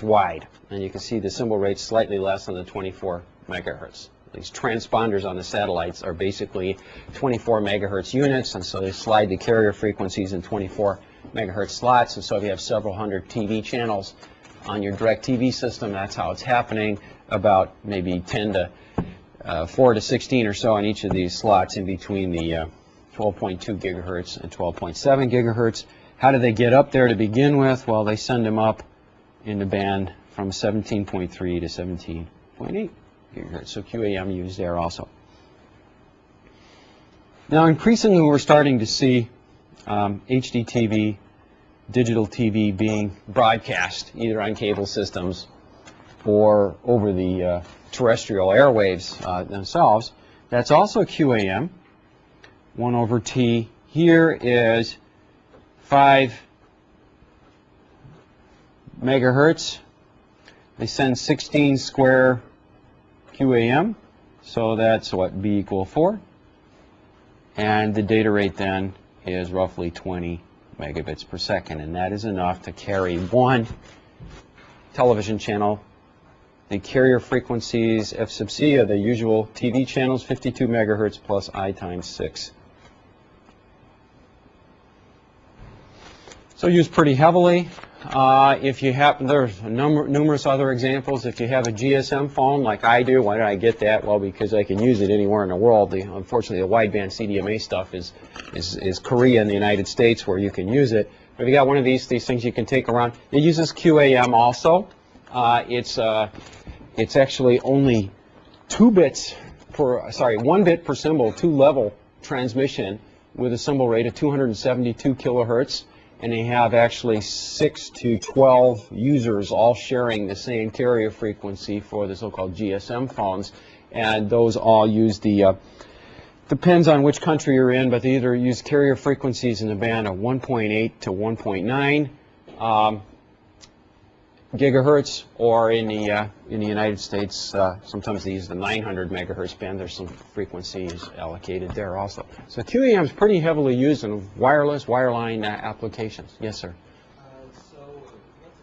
wide. And you can see the symbol rate slightly less than the 24 megahertz. These transponders on the satellites are basically 24 megahertz units, and so they slide the carrier frequencies in 24 megahertz slots. And so if you have several hundred TV channels on your DirecTV system, that's how it's happening, about maybe 4 to 16 or so on each of these slots in between the 12.2 gigahertz and 12.7 gigahertz. How do they get up there to begin with? Well, they send them up in the band from 17.3 to 17.8 gigahertz. So QAM used there also. Now, increasingly, we're starting to see HDTV, digital TV being broadcast either on cable systems or over the terrestrial airwaves themselves. That's also QAM. 1 over T here is 5 megahertz. They send 16 square QAM, so that's what, B equal 4. And the data rate then is roughly 20 megabits per second, and that is enough to carry one television channel. The carrier frequencies F sub C are the usual TV channels, 52 megahertz plus I times 6. So used pretty heavily. If you have, there's numerous other examples. If you have a GSM phone like I do, why did I get that? Well, because I can use it anywhere in the world. Unfortunately, the wideband CDMA stuff is Korea and the United States where you can use it. But if you got one of these things you can take around. It uses QAM also. It's actually only 1 bit per symbol, 2-level transmission with a symbol rate of 272 kilohertz. And they have actually 6 to 12 users all sharing the same carrier frequency for the so-called GSM phones. And those all use the, depends on which country you're in, but they either use carrier frequencies in the band of 1.8 to 1.9 gigahertz, or in the United States, sometimes they use the 900 megahertz band. There's some frequencies allocated there also. So QAM is pretty heavily used in wireless, wireline applications. Yes, sir. So what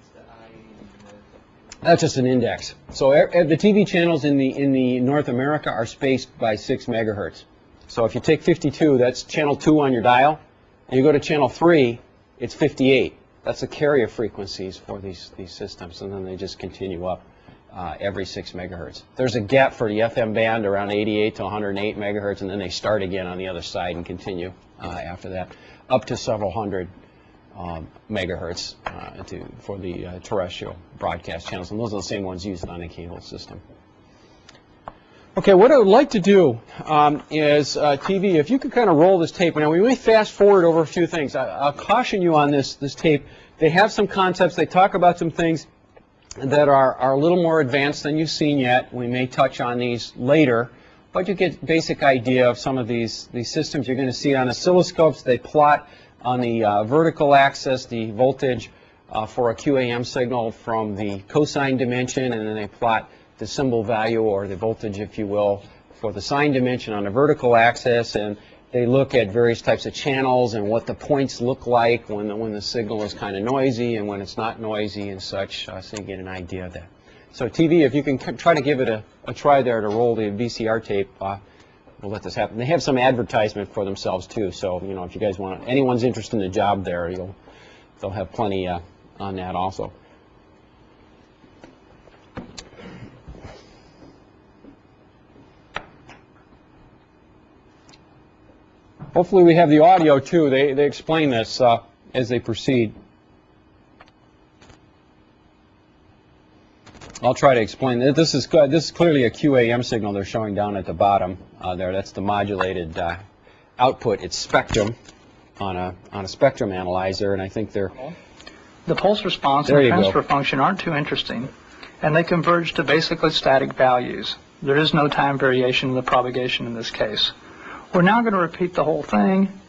is the I? That's just an index. So the TV channels in the North America are spaced by 6 megahertz. So if you take 52, that's channel 2 on your dial, and you go to channel 3, it's 58. That's the carrier frequencies for these systems, and then they just continue up every 6 megahertz. There's a gap for the FM band around 88 to 108 megahertz, and then they start again on the other side and continue after that, up to several hundred megahertz for the terrestrial broadcast channels, and those are the same ones used on the cable system. Okay, what I would like to do is, TV, if you could kind of roll this tape. Now, we may fast forward over a few things. I'll caution you on this tape. They have some concepts. They talk about some things that are a little more advanced than you've seen yet. We may touch on these later, but you get a basic idea of some of these systems. You're going to see on oscilloscopes, they plot on the vertical axis the voltage for a QAM signal from the cosine dimension, and then they plot the symbol value, or the voltage, if you will, for the sine dimension on the vertical axis, and they look at various types of channels and what the points look like when the signal is kind of noisy and when it's not noisy and such, so you get an idea of that. So TV, if you can try to give it a try there to roll the VCR tape, we'll let this happen. They have some advertisement for themselves too, so you know, if you guys want, anyone's interested in the job there, they'll have plenty on that also. Hopefully we have the audio too. They explain this as they proceed. I'll try to explain. This is clearly a QAM signal they're showing down at the bottom there. That's the modulated output. It's spectrum on a spectrum analyzer, and I think they're. The pulse response and the transfer function aren't too interesting, and they converge to basically static values. There is no time variation in the propagation in this case. We're now going to repeat the whole thing.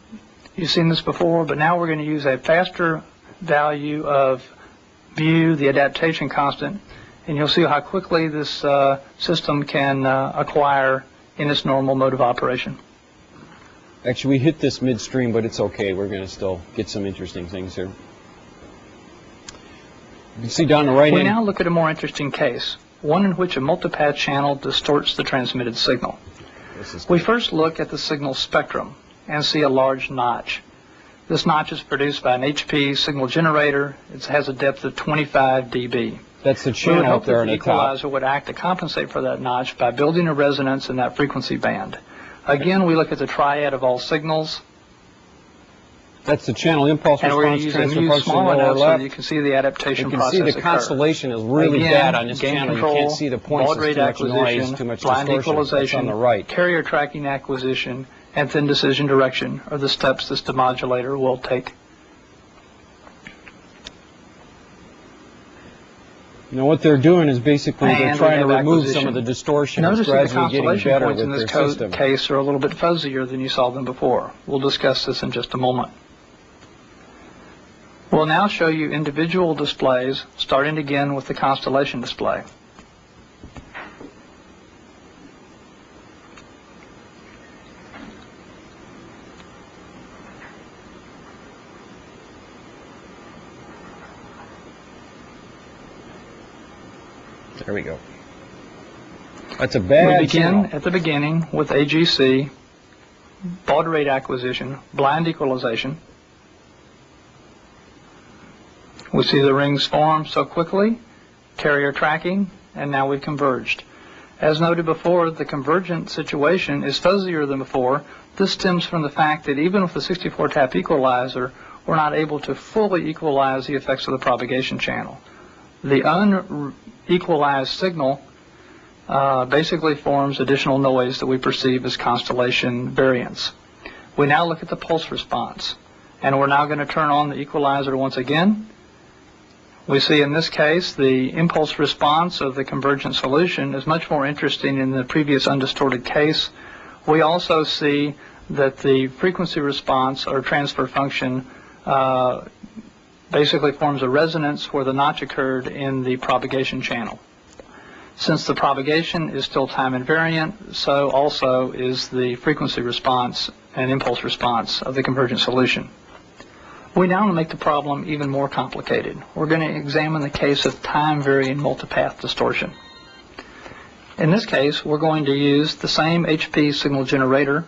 You've seen this before, but now we're going to use a faster value of mu, the adaptation constant, and you'll see how quickly this system can acquire in its normal mode of operation. Actually, we hit this midstream, but it's okay. We're going to still get some interesting things here. You can see down the right We hand. now look at a more interesting case, one in which a multipath channel distorts the transmitted signal. We first look at the signal spectrum and see a large notch. This notch is produced by an HP signal generator. It has a depth of 25 dB. That's the We would channel hope up there that on the the top. equalizer would act to compensate for that notch by building a resonance in that frequency band. Again, we look at the triad of all signals, That's the channel impulse and we're going response to use a transfer mu function small lower enough so that left. you can see the adaptation You can process see the occur. constellation is really Again, bad on this gain channel. control, You can't see the points. baud There's rate too much acquisition, noise, too much blind distortion. That's equalization, on the right. carrier tracking acquisition, and thin decision direction are the steps this demodulator will take. You know, what they're doing is basically they're And trying to we have remove acquisition. some of the distortion. Notice It's that the gradually getting constellation better points in with this their system. case are a little bit fuzzier than you saw them before. We'll discuss this in just a moment. We'll now show you individual displays, starting again with the constellation display. There we go. That's a bad We begin channel. at the beginning with AGC, baud rate acquisition, blind equalization. We see the rings form so quickly, carrier tracking, and now we've converged. As noted before, the convergent situation is fuzzier than before. This stems from the fact that even with the 64-tap equalizer, we're not able to fully equalize the effects of the propagation channel. The unequalized signal basically forms additional noise that we perceive as constellation variance. We now look at the pulse response, and we're now going to turn on the equalizer once again. We see in this case the impulse response of the convergent solution is much more interesting in the previous undistorted case. We also see that the frequency response or transfer function basically forms a resonance where the notch occurred in the propagation channel. Since the propagation is still time invariant, so also is the frequency response and impulse response of the convergent solution. We now want to make the problem even more complicated. We're going to examine the case of time-varying multipath distortion. In this case, we're going to use the same HP signal generator,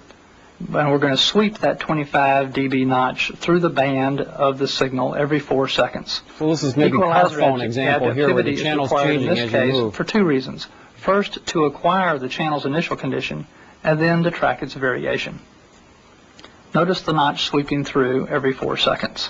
and we're going to sweep that 25 dB notch through the band of the signal every 4 seconds. So this is maybe car Equalizer phone example here where the adaptivity is channel's required changing in this as you case move. for 2 reasons. First, to acquire the channel's initial condition, and then to track its variation. Notice the notch sweeping through every 4 seconds.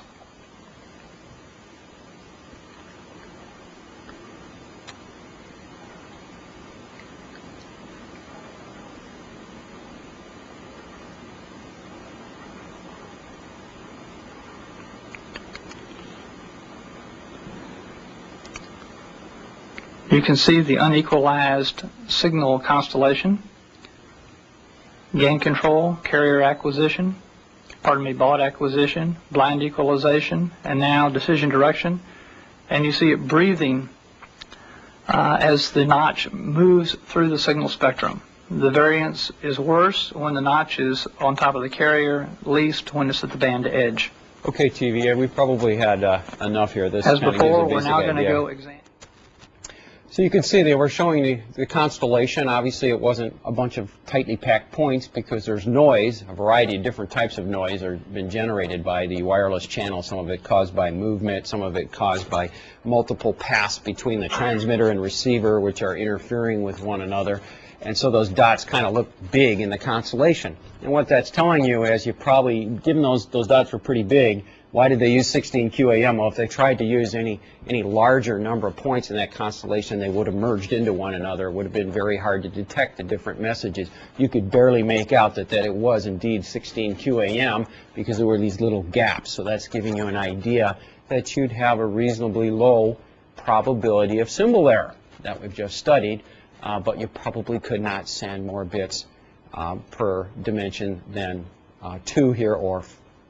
You can see the unequalized signal constellation, gain control, carrier acquisition, baud acquisition, blind equalization, and now decision direction. And you see it breathing as the notch moves through the signal spectrum. The variance is worse when the notch is on top of the carrier, least when it's at the band edge. Okay, TVA, we probably had enough here. This As kind of gives before, a we're basic now going to idea. go examine. So you can see they were showing the constellation. Obviously, it wasn't a bunch of tightly packed points because there's noise. A variety of different types of noise are been generated by the wireless channel. Some of it caused by movement, some of it caused by multiple paths between the transmitter and receiver, which are interfering with one another. And so those dots kind of look big in the constellation. And what that's telling you is you probably, given those dots were pretty big, why did they use 16 QAM? Well, if they tried to use any larger number of points in that constellation, they would have merged into one another. It would have been very hard to detect the different messages. You could barely make out that it was indeed 16 QAM because there were these little gaps. So that's giving you an idea that you'd have a reasonably low probability of symbol error that we've just studied, but you probably could not send more bits per dimension than 2 here or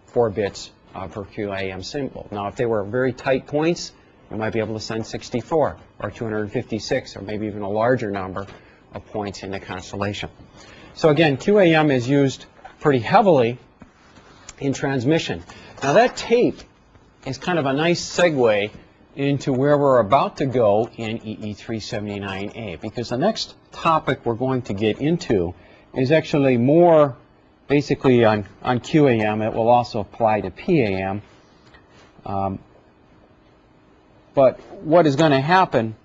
4 bits per QAM symbol. Now, if they were very tight points, you might be able to send 64 or 256 or maybe even a larger number of points in the constellation. So again, QAM is used pretty heavily in transmission. Now that tape is kind of a nice segue into where we're about to go in EE379A, because the next topic we're going to get into is actually more basically on QAM. It will also apply to PAM. But what is going to happen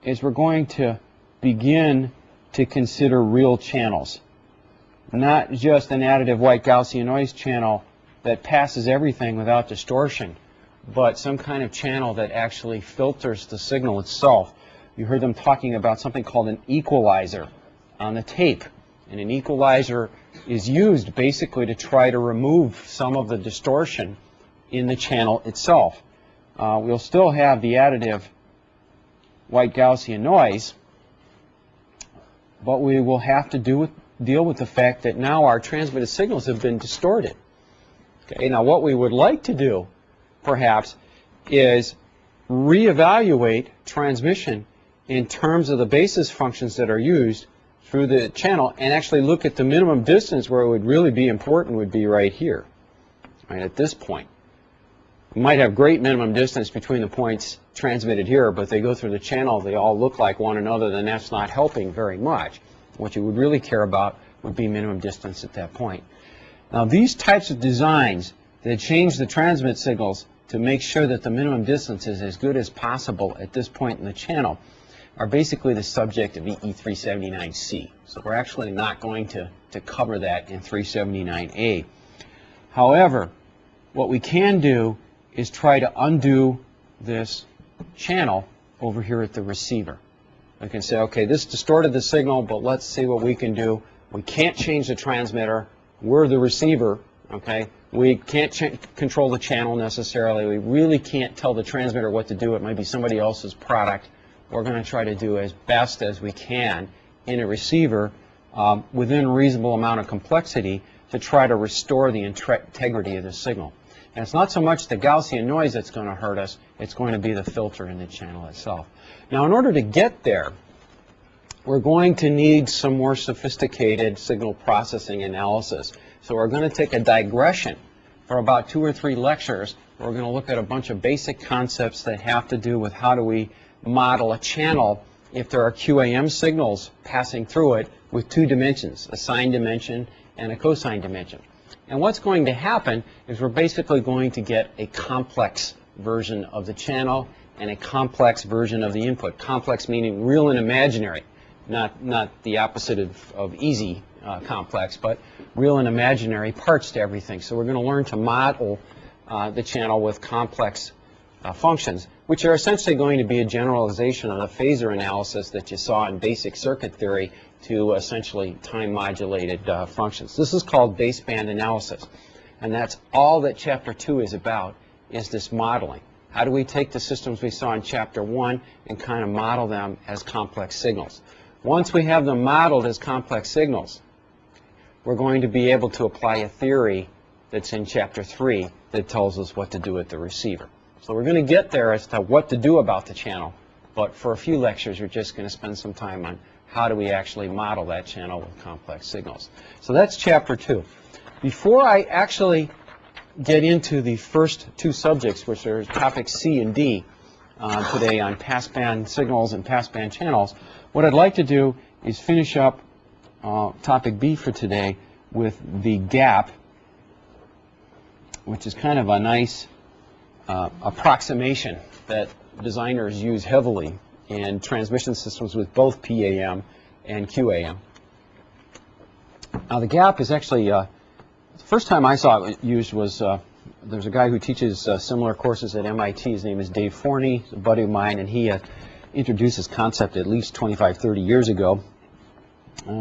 is we're going to begin to consider real channels, not just an additive white Gaussian noise channel that passes everything without distortion, but some kind of channel that actually filters the signal itself. You heard them talking about something called an equalizer on the tape. And an equalizer is used basically to try to remove some of the distortion in the channel itself. We'll still have the additive white Gaussian noise, but we will have to deal with the fact that now our transmitted signals have been distorted. Okay, now what we would like to do, perhaps, is reevaluate transmission in terms of the basis functions that are used through the channel, and actually look at the minimum distance where it would really be important would be right here, right at this point. We might have great minimum distance between the points transmitted here, but they go through the channel, they all look like one another, then that's not helping very much. What you would really care about would be minimum distance at that point. Now these types of designs that change the transmit signals to make sure that the minimum distance is as good as possible at this point in the channel are basically the subject of EE379C. So we're actually not going to cover that in 379A. However, what we can do is try to undo this channel over here at the receiver. We can say, okay, this distorted the signal, but let's see what we can do. We can't change the transmitter. We're the receiver, okay? We can't control the channel necessarily. We really can't tell the transmitter what to do. It might be somebody else's product. We're going to try to do as best as we can in a receiver within a reasonable amount of complexity to try to restore the integrity of the signal. And it's not so much the Gaussian noise that's going to hurt us, it's going to be the filter in the channel itself. Now in order to get there, we're going to need some more sophisticated signal processing analysis. So we're going to take a digression for about 2 or 3 lectures. We're going to look at a bunch of basic concepts that have to do with how do we model a channel if there are QAM signals passing through it with 2 dimensions, a sine dimension and a cosine dimension. And what's going to happen is we're basically going to get a complex version of the channel and a complex version of the input. Complex meaning real and imaginary, not the opposite of easy complex, but real and imaginary parts to everything. So we're going to learn to model the channel with complex functions, which are essentially going to be a generalization of the phasor analysis that you saw in basic circuit theory to essentially time-modulated functions. This is called baseband analysis, and that's all that Chapter 2 is about, is this modeling. How do we take the systems we saw in Chapter 1 and kind of model them as complex signals? Once we have them modeled as complex signals, we're going to be able to apply a theory that's in Chapter 3 that tells us what to do with the receiver. So we're going to get there as to what to do about the channel, but for a few lectures we're just going to spend some time on how do we actually model that channel with complex signals. So that's Chapter 2. Before I actually get into the first 2 subjects, which are topics C and D today on passband signals and passband channels, what I'd like to do is finish up topic B for today with the gap, which is kind of a nice approximation that designers use heavily in transmission systems with both PAM and QAM. Now the gap is actually, the first time I saw it used was, there's a guy who teaches similar courses at MIT. His name is Dave Forney, a buddy of mine, and he introduced this concept at least 25, 30 years ago.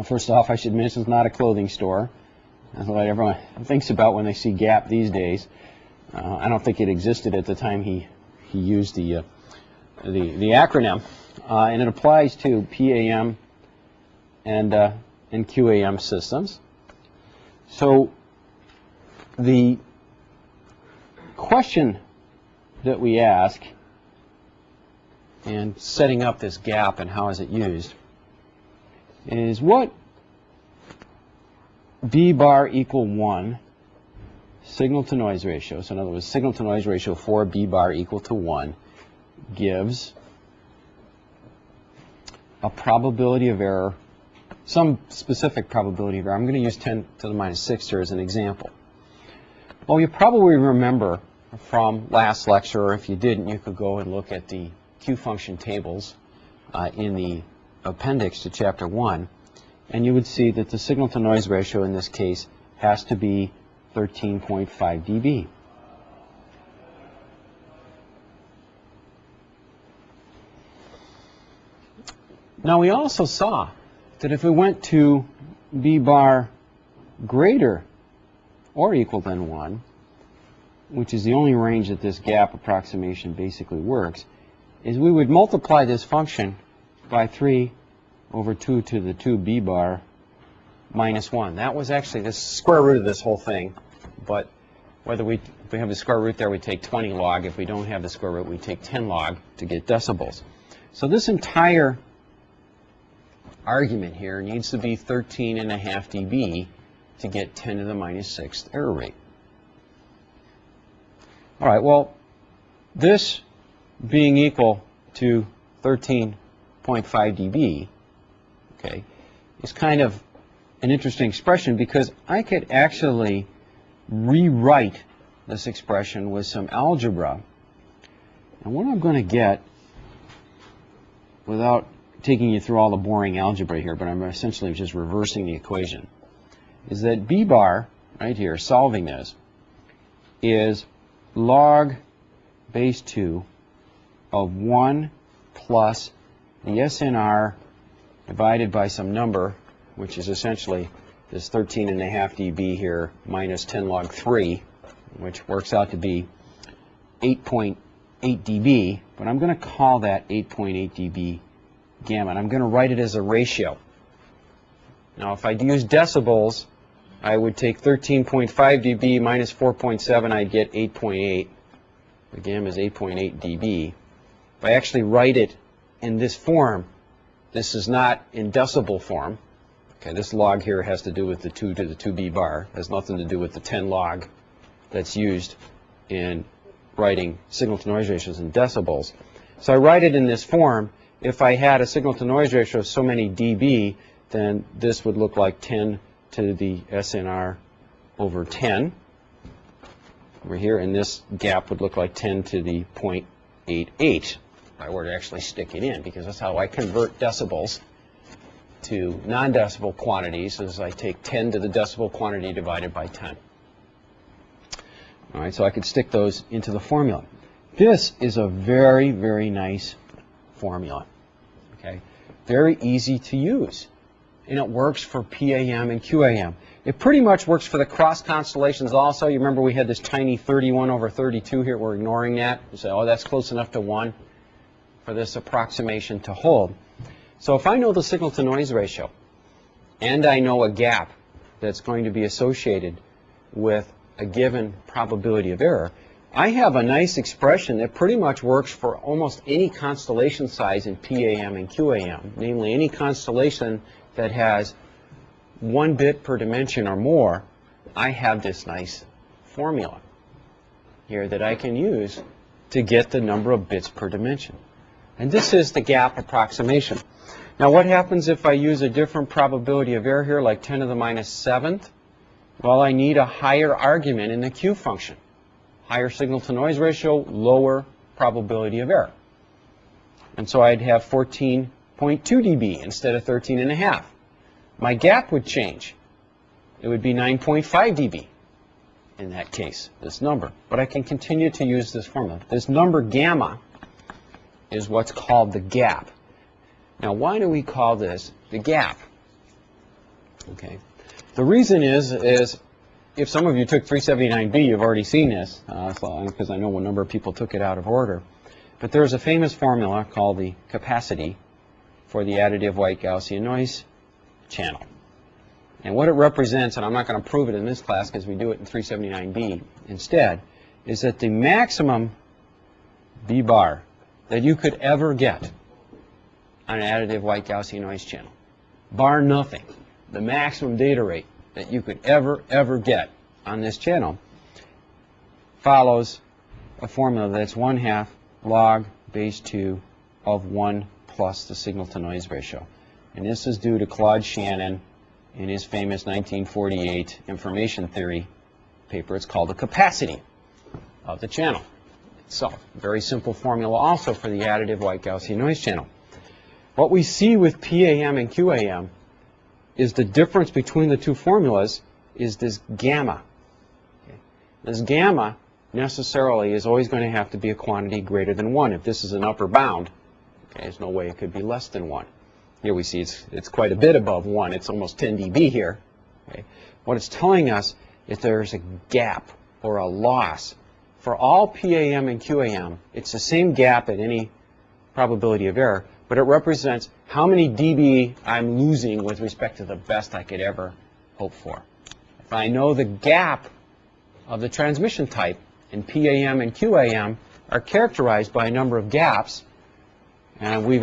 First off, I should mention it's not a clothing store. That's what everyone thinks about when they see gap these days. I don't think it existed at the time he used the acronym, and it applies to PAM and QAM systems. So the question that we ask in setting up this gap and how is it used is what B bar equal 1 signal-to-noise ratio, so in other words, signal-to-noise ratio for B bar equal to 1 gives a probability of error, some specific probability of error. I'm going to use 10 to the minus 6 here as an example. Well, you probably remember from last lecture, or if you didn't, you could go and look at the Q function tables in the appendix to Chapter 1, and you would see that the signal-to-noise ratio in this case has to be 13.5 dB. Now, we also saw that if we went to B bar greater or equal than 1, which is the only range that this gap approximation basically works, is we would multiply this function by 3 over 2 to the 2 B bar minus 1. That was actually the square root of this whole thing, but if we have the square root there, we take 20 log. If we don't have the square root, we take 10 log to get decibels. So this entire argument here needs to be 13.5 dB to get 10 to the minus 6th error rate. All right, well, this being equal to 13.5 dB, okay, is kind of an interesting expression because I could actually rewrite this expression with some algebra. And what I'm going to get, without taking you through all the boring algebra here, but I'm essentially just reversing the equation, is that B bar, right here, solving this, is log base 2 of 1 plus the SNR divided by some number, which is essentially this 13.5 dB here minus 10 log 3, which works out to be 8.8 dB, but I'm going to call that 8.8 dB gamma, and I'm going to write it as a ratio. Now, if I'd use decibels, I would take 13.5 dB minus 4.7, I'd get 8.8. The gamma is 8.8 dB. If I actually write it in this form, this is not in decibel form. Okay, this log here has to do with the 2 to the 2B bar. It has nothing to do with the 10 log that's used in writing signal-to-noise ratios in decibels. So I write it in this form. If I had a signal-to-noise ratio of so many dB, then this would look like 10 to the SNR over 10 over here, and this gap would look like 10 to the 0.88 if I were to actually stick it in, because that's how I convert decibels to non-decibel quantities, is I take 10 to the decibel quantity divided by 10. All right, so I could stick those into the formula. This is a very, very nice formula. Okay, very easy to use, and it works for PAM and QAM. It pretty much works for the cross constellations also. You remember we had this tiny 31 over 32 here. We're ignoring that. We say, oh, that's close enough to 1 for this approximation to hold. So if I know the signal-to-noise ratio, and I know a gap that's going to be associated with a given probability of error, I have a nice expression that pretty much works for almost any constellation size in PAM and QAM, namely any constellation that has 1 bit per dimension or more. I have this nice formula here that I can use to get the number of bits per dimension. And this is the gap approximation. Now, what happens if I use a different probability of error here, like 10 to the minus 7th? Well, I need a higher argument in the Q function. Higher signal-to-noise ratio, lower probability of error. And so I'd have 14.2 dB instead of 13.5. My gap would change. It would be 9.5 dB in that case, this number. But I can continue to use this formula. This number gamma is what's called the gap. Now, why do we call this the gap? Okay. The reason is if some of you took 379B, you've already seen this, because I know a number of people took it out of order. But there's a famous formula called the capacity for the additive white Gaussian noise channel. And what it represents, and I'm not going to prove it in this class because we do it in 379B instead, is that the maximum B bar that you could ever get on an additive white Gaussian noise channel, bar nothing, the maximum data rate that you could ever get on this channel follows a formula that's 1/2 log base 2 of 1 plus the signal-to-noise ratio. And this is due to Claude Shannon in his famous 1948 information theory paper. It's called the capacity of the channel itself. Very simple formula also for the additive white Gaussian noise channel. What we see with PAM and QAM is the difference between the two formulas is this gamma. Okay. This gamma necessarily is always going to have to be a quantity greater than 1. If this is an upper bound, okay, there's no way it could be less than 1. Here we see it's quite a bit above 1. It's almost 10 dB here. Okay. What it's telling us is there's a gap or a loss. For all PAM and QAM, it's the same gap at any probability of error, but it represents how many dB I'm losing with respect to the best I could ever hope for. If I know the gap of the transmission type, and PAM and QAM are characterized by a number of gaps, and we've